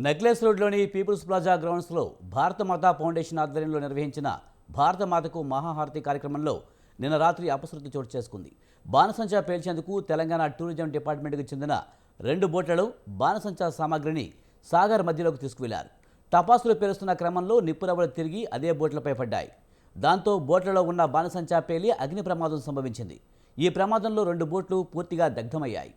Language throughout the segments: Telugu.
నెక్లెస్ రోడ్లోని పీపుల్స్ ప్లాజా గ్రౌండ్స్లో భారత మాతా ఫౌండేషన్ ఆధ్వర్యంలో నిర్వహించిన భారత మాతకు మహాహారతి కార్యక్రమంలో నిన్న రాత్రి అపశృతి చోటు చేసుకుంది. బాణసంచా పేల్చేందుకు తెలంగాణ టూరిజం డిపార్ట్మెంట్కి చెందిన 2 బోట్లలో బాణసంచా సామాగ్రిని సాగర్ మధ్యలోకి తీసుకువెళ్లారు. టపాసులు పేలుస్తున్న క్రమంలో నిప్పురవ్వలు తిరిగి అదే బోట్లపై పడ్డాయి. దాంతో బోట్లలో ఉన్న బాణసంచా పేలి అగ్ని ప్రమాదం సంభవించింది. ఈ ప్రమాదంలో 2 బోట్లు పూర్తిగా దగ్ధమయ్యాయి.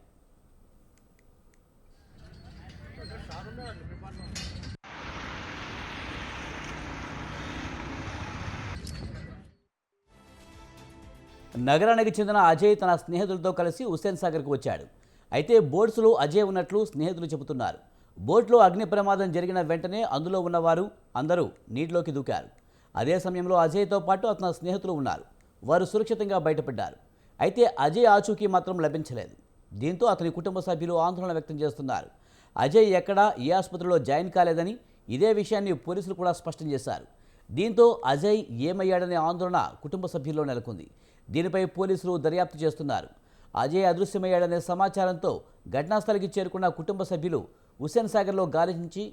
నగరానికి చెందిన అజయ్ తన స్నేహితులతో కలిసి హుస్సేన్ సాగర్కు వచ్చాడు. అయితే బోట్స్లో అజయ్ ఉన్నట్లు స్నేహితులు చెబుతున్నారు. బోట్లో అగ్ని ప్రమాదం జరిగిన వెంటనే అందులో ఉన్నవారు అందరూ నీటిలోకి దూకారు. అదే సమయంలో అజయ్తో పాటు అతని స్నేహితులు ఉన్నారు. వారు సురక్షితంగా బయటపడ్డారు. అయితే అజయ్ ఆచూకీ మాత్రం లభించలేదు. దీంతో అతని కుటుంబ సభ్యులు ఆందోళన వ్యక్తం చేస్తున్నారు. అజయ్ ఎక్కడా ఏ ఆసుపత్రిలో జాయిన్ కాలేదని, ఇదే విషయాన్ని పోలీసులు కూడా స్పష్టం చేశారు. దీంతో అజయ్ ఏమయ్యాడనే ఆందోళన కుటుంబ సభ్యుల్లో నెలకొంది. దీనిపై పోలీసులు దర్యాప్తు చేస్తున్నారు. అజయ్ అదృశ్యమయ్యాడనే సమాచారంతో ఘటనాస్థలికి చేరుకున్న కుటుంబ సభ్యులు హుస్సేన్ సాగర్లో గాలించి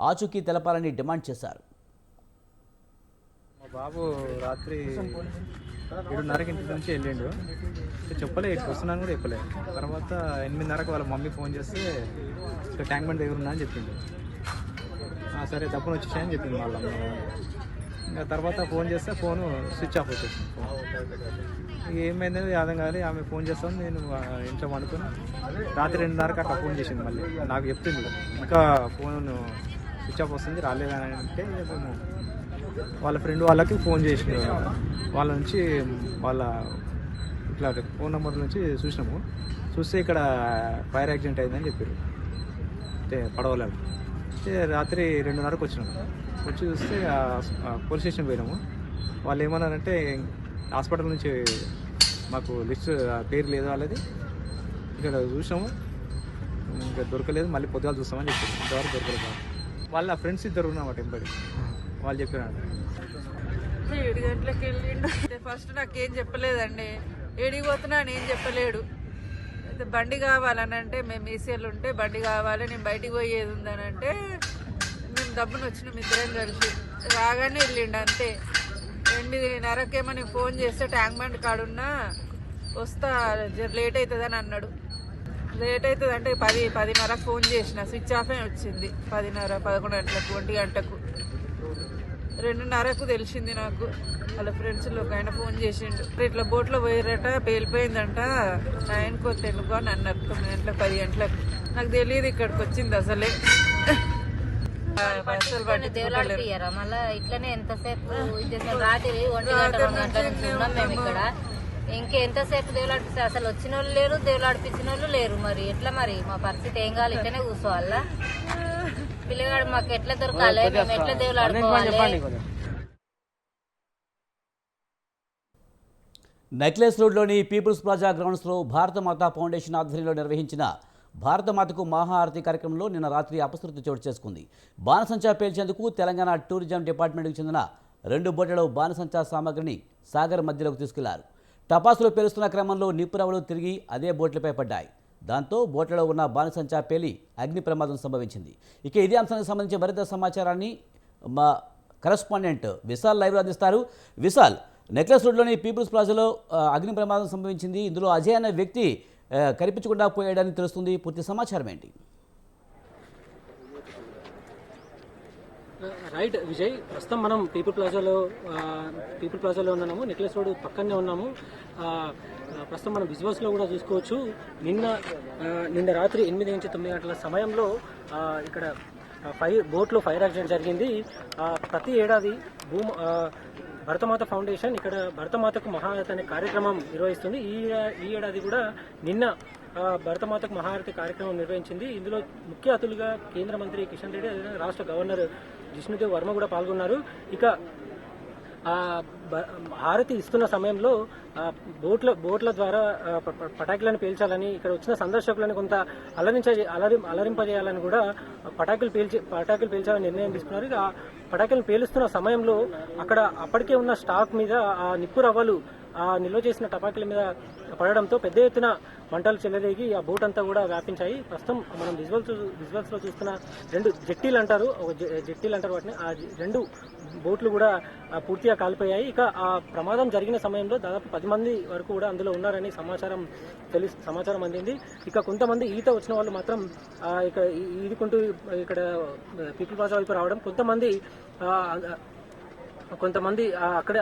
ఆచూకీ తెలపాలని డిమాండ్ చేశారు. మా బాబు రాత్రి 7:30కి ఇంటి నుంచి వెళ్ళిండు. చెప్పలే ఇటు వస్తున్నాను కూడా చెప్పలే. తర్వాత 8:30కి వాళ్ళ మమ్మీ ఫోన్ చేస్తే ఇక్కడ ట్యాంక్ బండ్ దగ్గర ఉన్నా అని చెప్పిండు. సరే తప్పును వచ్చేసాయని చెప్పింది వాళ్ళ అమ్మ. ఇంకా తర్వాత ఫోన్ చేస్తే ఫోను స్విచ్ ఆఫ్ వచ్చేసింది. ఏమైందని అర్థం కాదు. ఆమె ఫోన్ చేస్తాను, నేను ఇంట్లో వండుకొని రాత్రి 2:30కి అట్లా ఫోన్ చేసింది. మళ్ళీ నాకు చెప్తుంది ఇంకా ఫోన్ స్విచ్ ఆఫ్ వస్తుంది రాలేదని అంటే వాళ్ళ ఫ్రెండ్ వాళ్ళకి ఫోన్ చేసిండు. వాళ్ళ నుంచి వాళ్ళ ఇట్లా ఫోన్ నెంబర్ నుంచి చూసినాము. చూస్తే ఇక్కడ ఫైర్ యాక్సిడెంట్ అయిందని చెప్పారు. అంటే పడవలేదు. అయితే రాత్రి 2:30కి వచ్చినాము. వచ్చి చూస్తే పోలీస్ స్టేషన్ పోయినాము. వాళ్ళు ఏమన్నారంటే హాస్పిటల్ నుంచి మాకు లిస్ట్ పేరు లేదు వాళ్ళది, ఇక్కడ చూసాము ఇంకా దొరకలేదు, మళ్ళీ పొద్దుగాలు చూస్తామని చెప్పారు. ఇంతవరకు దొరకలేదు. వాళ్ళ ఫ్రెండ్స్ ఇద్దరు ఉన్నమాట ఎంబడి వాళ్ళు చెప్పారు. 7 గంటలకు వెళ్ళిండు. ఫస్ట్ నాకేం చెప్పలేదండి. ఏడిపోతున్నా అని ఏం చెప్పలేడు. అయితే బండి కావాలని అంటే మేము ఈసీఎల్ ఉంటే బండి కావాలి, నేను బయటికి పోయేది ఉందని అంటే మేము డబ్బును వచ్చినాం ఇద్దరం కలిసి. రాగానే వెళ్ళిండు అంతే. 8:30కేమో నేను ఫోన్ చేస్తే ట్యాంక్ బండ్ కాడున్నా వస్తా లేట్ అవుతుందని అన్నాడు. లేట్ అవుతుంది అంటే 10:30కు ఫోన్ చేసిన స్విచ్ ఆఫే వచ్చింది. 10:30, 11 గంటలకు, 1 గంటకు, 2:30కు తెలిసింది నాకు. వాళ్ళ ఫ్రెండ్స్లో ఒక ఆయన ఫోన్ చేసిండు, ఇట్లా బోట్లో పోయారట, పేలిపోయిందంట, 9కో 10కో అని అన్నారు. 9 గంటలకు, 10 గంటలకు. నాకు తెలియదు ఇక్కడికి వచ్చింది అసలే. మళ్ళా ఇట్లనే ఎంతసేపు రాత్రి 1 గంట 2 గంటల నుంచి ఉన్నాం మేము ఇక్కడ. ఇంకెంతసేపు దేవులాడిపిస్తే అసలు వచ్చిన వాళ్ళు లేరు, దేవులాడిపించిన వాళ్ళు లేరు. మరి ఎట్లా మరి మా పరిస్థితి ఏం కావాలి? ఇట్లనే కూర్చోవాలా? పిల్లగాడు మాకు ఎట్లా దొరకాలి? మేము ఎట్లా దేవులాడుకోవాలి? నెక్లెస్ రోడ్లోని పీపుల్స్ ప్లాజా గ్రౌండ్స్లో భారత మాతా ఫౌండేషన్ ఆధ్వర్యంలో నిర్వహించిన భారత మాతకు మహాహారతి కార్యక్రమంలో నిన్న రాత్రి అపశృతి చోటు చేసుకుంది. బాణసంచా పేల్చేందుకు తెలంగాణ టూరిజం డిపార్ట్మెంట్కి చెందిన 2 బోట్లలో బాణసంచా సామాగ్రిని సాగర్ మధ్యలోకి తీసుకెళ్లారు. టపాసులు పేలుస్తున్న క్రమంలో నిప్పురవ్వలు తిరిగి అదే బోట్లపై పడ్డాయి. దాంతో బోట్లలో ఉన్న బాణసంచా పేలి అగ్ని ప్రమాదం సంభవించింది. ఇక ఇదే అంశానికి సంబంధించి మరింత సమాచారాన్ని మా కరెస్పాండెంట్ విశాల్ లైవ్లో అందిస్తారు. విశాల్, నెక్లెస్ రోడ్లోని పీపుల్స్ ప్లాజాలో అగ్ని ప్రమాదం సంభవించింది. ఇందులో అజయ్ అనే వ్యక్తి కనిపించకుండా పోయాడని తెలుస్తుంది. పూర్తి సమాచారం ఏంటి? రైట్ విజయ్, ప్రస్తుతం మనం పీపుల్ ప్లాజాలో ఉన్నాము. నెక్లెస్ రోడ్ పక్కనే ఉన్నాము. ప్రస్తుతం మనం విజువల్స్లో కూడా చూసుకోవచ్చు. నిన్న రాత్రి 8 నుంచి 9 గంటల సమయంలో ఇక్కడ బోట్లో ఫైర్ యాక్సిడెంట్ జరిగింది. ప్రతి ఏడాది భరతమాత ఫౌండేషన్ ఇక్కడ భరతమాతకు మహాహారతి అనే కార్యక్రమం నిర్వహిస్తుంది. ఈ ఏడాది కూడా నిన్న భరతమాతకు మహాహారతి కార్యక్రమం నిర్వహించింది. ఇందులో ముఖ్య అతిథులుగా కేంద్ర మంత్రి కిషన్ రెడ్డి, రాష్ట్ర గవర్నర్ జిష్ణుదేవ్ వర్మ కూడా పాల్గొన్నారు. ఇక హారతి ఇస్తున్న సమయంలో బోట్ల ద్వారా పటాకులను పేల్చాలని, ఇక్కడ వచ్చిన సందర్శకులను కొంత అలరింపజేయాలని కూడా పటాకులు పేల్చాలని నిర్ణయం తీసుకున్నారు. ఇక పటాకులను పేలుస్తున్న సమయంలో అప్పటికే ఉన్న స్టాక్ మీద ఆ నిప్పు రవ్వలు ఆ నిల్వ చేసిన టపాకుల మీద పడడంతో పెద్ద ఎత్తున మంటలు చెలరేగి ఆ బోట్ అంతా కూడా వ్యాపించాయి. ప్రస్తుతం మనం విజువల్స్ లో చూస్తున్న 2 జెట్టీలు అంటారు, జెట్టీలు అంటారు వాటిని. ఆ 2 బోట్లు కూడా పూర్తిగా కాలిపోయాయి. ఇక ఆ ప్రమాదం జరిగిన సమయంలో దాదాపు 10 మంది వరకు కూడా అందులో ఉన్నారని సమాచారం అందింది. ఇక కొంతమంది ఈత వచ్చిన వాళ్ళు మాత్రం ఇక ఈదుకుంటూ ఇక్కడ పీపుల్ ప్లాజా వైపు రావడం, కొంతమంది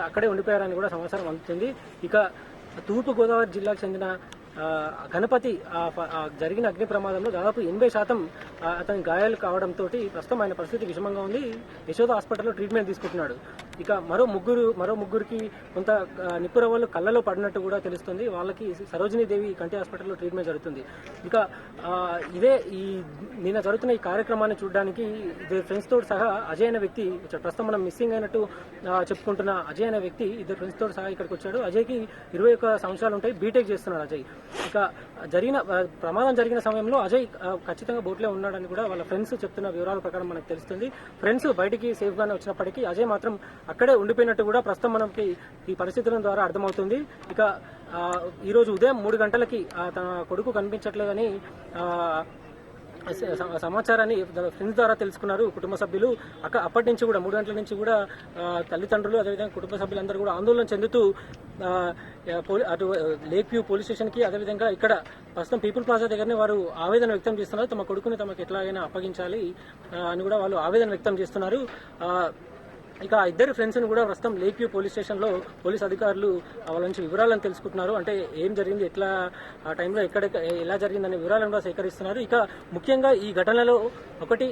అక్కడే ఉండిపోయారని కూడా సమాచారం అందుతుంది. ఇక తూర్పు గోదావరి జిల్లాకు చెందిన గణపతి జరిగిన అగ్ని ప్రమాదంలో దాదాపు 80% అతని గాయాలు కావడంతో ప్రస్తుతం ఆయన పరిస్థితి విషమంగా ఉంది. యశోద హాస్పిటల్లో ట్రీట్మెంట్ తీసుకుంటున్నాడు. ఇక మరో ముగ్గురికి కొంత నిప్పురవ్వలు కళ్ళలో పడినట్టు కూడా తెలుస్తుంది. వాళ్ళకి సరోజినీ దేవి కంటి హాస్పిటల్లో ట్రీట్మెంట్ జరుగుతుంది. ఇక నిన్న జరుగుతున్న ఈ కార్యక్రమాన్ని చూడడానికి ఇద్దరు ఫ్రెండ్స్ తోటి సహా అజయ్ అనే వ్యక్తి ప్రస్తుతం మనం మిస్సింగ్ అయినట్టు చెప్పుకుంటున్న అజయ్ అనే వ్యక్తి ఇద్దరు ఫ్రెండ్స్ తోటి సహా ఇక్కడికి వచ్చాడు. అజయ్కి 21 సంవత్సరాలు ఉంటాయి, బీటెక్ చేస్తున్నాడు అజయ్. ఇక ప్రమాదం జరిగిన సమయంలో అజయ్ ఖచ్చితంగా బోట్లో ఉన్నాడని కూడా వాళ్ళ ఫ్రెండ్స్ చెప్తున్న వివరాల ప్రకారం మనకు తెలుస్తుంది. ఫ్రెండ్స్ బయటికి సేఫ్ గానే వచ్చినప్పటికీ అజయ్ మాత్రం అక్కడే ఉండిపోయినట్టు కూడా ప్రస్తుతం మనకి ఈ పరిస్థితుల ద్వారా అర్థమవుతుంది. ఇక ఈ రోజు ఉదయం 3 గంటలకి తన కొడుకు కనిపించట్లేదని సమాచారాన్ని ఫ్రెండ్స్ ద్వారా తెలుసుకున్నారు కుటుంబ సభ్యులు. అప్పటి నుంచి కూడా 3 గంటల నుంచి కూడా తల్లిదండ్రులు అదేవిధంగా కుటుంబ సభ్యులందరూ కూడా ఆందోళన చెందుతూ అటు లేక్ వ్యూ పోలీస్ స్టేషన్ కి అదేవిధంగా ఇక్కడ ప్రస్తుతం పీపుల్ ప్లాజా దగ్గరనే వారు ఆవేదన వ్యక్తం చేస్తున్నారు. తమ కొడుకుని తమకు ఎట్లాగైనా అప్పగించాలి అని కూడా వాళ్ళు ఆవేదన వ్యక్తం చేస్తున్నారు. ఇక ఆ ఇద్దరు ఫ్రెండ్స్ ని కూడా ప్రస్తుతం లేక్ వ్యూ పోలీస్ స్టేషన్ లో పోలీస్ అధికారులు వాళ్ళ నుంచి వివరాలను తెలుసుకుంటున్నారు. అంటే ఏం జరిగింది, ఎట్లా ఆ టైంలో ఎలా జరిగిందనే వివరాలను కూడా సేకరిస్తున్నారు. ఇక ముఖ్యంగా ఈ ఘటనలో ఒకటి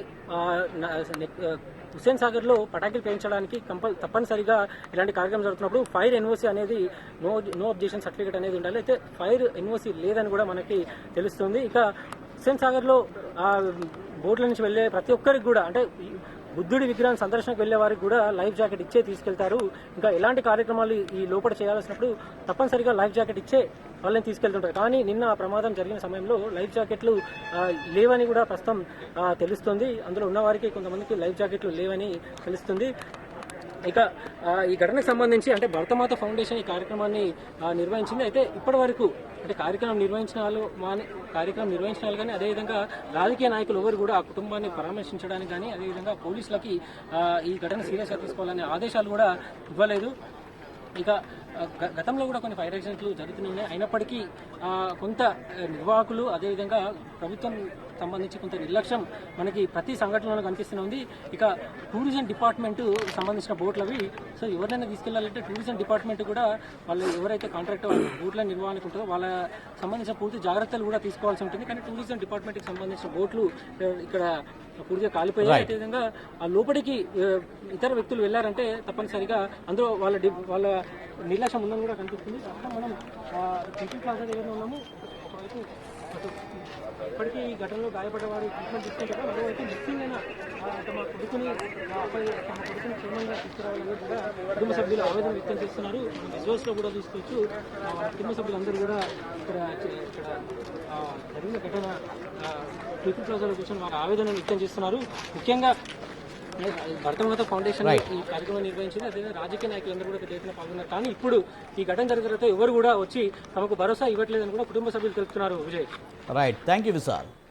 హుస్సేన్ సాగర్ లో పటాకులు పేయించడానికి తప్పనిసరిగా ఇలాంటి కార్యక్రమం జరుగుతున్నప్పుడు ఫైర్ ఎన్ఓసి అనేది నో అబ్జెక్షన్ సర్టిఫికేట్ అనేది ఉండాలి. అయితే ఫైర్ ఎన్ఓసి లేదని కూడా మనకి తెలుస్తుంది. ఇక హుస్సేన్ సాగర్ లో బోట్ల నుంచి వెళ్లే ప్రతి ఒక్కరికి కూడా అంటే బుద్ధుడి విగ్రహం సందర్శనకు వెళ్లే వారికి కూడా లైఫ్ జాకెట్ ఇచ్చే తీసుకెళ్తారు. ఇంకా ఎలాంటి కార్యక్రమాలు ఈ లోపల చేయాల్సినప్పుడు తప్పనిసరిగా లైఫ్ జాకెట్ ఇచ్చే వాళ్ళని తీసుకెళ్తుంటారు. కానీ నిన్న ఆ ప్రమాదం జరిగిన సమయంలో లైఫ్ జాకెట్లు లేవని కూడా ప్రస్తుతం తెలుస్తుంది. అందులో ఉన్న వారికి కొంతమందికి లైఫ్ జాకెట్లు లేవని తెలుస్తుంది. ఇక ఈ ఘటనకు సంబంధించి అంటే భరతమాత ఫౌండేషన్ ఈ కార్యక్రమాన్ని నిర్వహించింది. అయితే ఇప్పటి వరకు అంటే కార్యక్రమం నిర్వహించిన వాళ్ళు కానీ అదేవిధంగా రాజకీయ నాయకులు ఎవరు కూడా ఆ కుటుంబాన్ని పరామర్శించడానికి కానీ అదేవిధంగా పోలీసులకి ఈ ఘటన సీరియస్గా తీసుకోవాలనే ఆదేశాలు కూడా ఇవ్వలేదు. ఇక గతంలో కూడా కొన్ని ఫైర్ యాక్సిడెంట్లు జరుగుతున్నాయి. అయినప్పటికీ కొంత నిర్వాహకులు అదేవిధంగా ప్రభుత్వం సంబంధించి కొంత నిర్లక్ష్యం మనకి ప్రతి సంఘటనలో కనిపిస్తుంది. ఇక టూరిజం డిపార్ట్మెంట్ సంబంధించిన బోట్లవి సో ఎవరైనా తీసుకెళ్లాలంటే టూరిజం డిపార్ట్మెంట్ కూడా వాళ్ళు ఎవరైతే కాంట్రాక్ట్ బోట్ల నిర్వహణకు ఉంటుందో వాళ్ళ సంబంధించిన పూర్తి జాగ్రత్తలు కూడా తీసుకోవాల్సి ఉంటుంది. కానీ టూరిజం డిపార్ట్మెంట్కి సంబంధించిన బోట్లు ఇక్కడ పూర్తిగా కాలిపోయాయి. అదేవిధంగా ఆ లోపలికి ఇతర వ్యక్తులు వెళ్లారంటే తప్పనిసరిగా అందులో వాళ్ళ నిర్లక్ష్యం ఉందని కూడా కనిపిస్తుంది. మనం పీపుల్ ప్లాజా దగ్గర ఉన్నాము. ఒకవైపు ఇప్పటికీ ఈ ఘటనలో గాయపడ్డ వారు ట్రీట్మెంట్ తీసుకుంటారు. మరోవైపు మిస్సింగ్ అయిన తమ కొడుకుని క్షేమంగా తీసుకురావాలని కూడా కుటుంబ సభ్యులు ఆవేదన వ్యక్తం చేస్తున్నారు. విజువల్స్ లో కూడా చూసుకోవచ్చు. కుటుంబ సభ్యులందరూ కూడా ఇక్కడ జరిగిన ఘటన పీపుల్ ప్లాజాలో కూర్చొని వారు ఆవేదన వ్యక్తం చేస్తున్నారు. ముఖ్యంగా భరతమాత ఫౌండేషన్ ఈ కార్యక్రమం నిర్వహించింది. అదే రాజకీయ నాయకులందరూ కూడా పెద్ద ఎత్తున పాల్గొన్నారు. కానీ ఇప్పుడు ఈ ఘటన జరిగిన తర్వాత ఎవరు కూడా వచ్చి తమకు భరోసా ఇవ్వట్లేదని కూడా కుటుంబ సభ్యులు తెలుపుతున్నారు. Vijay, right, thank you Vishal.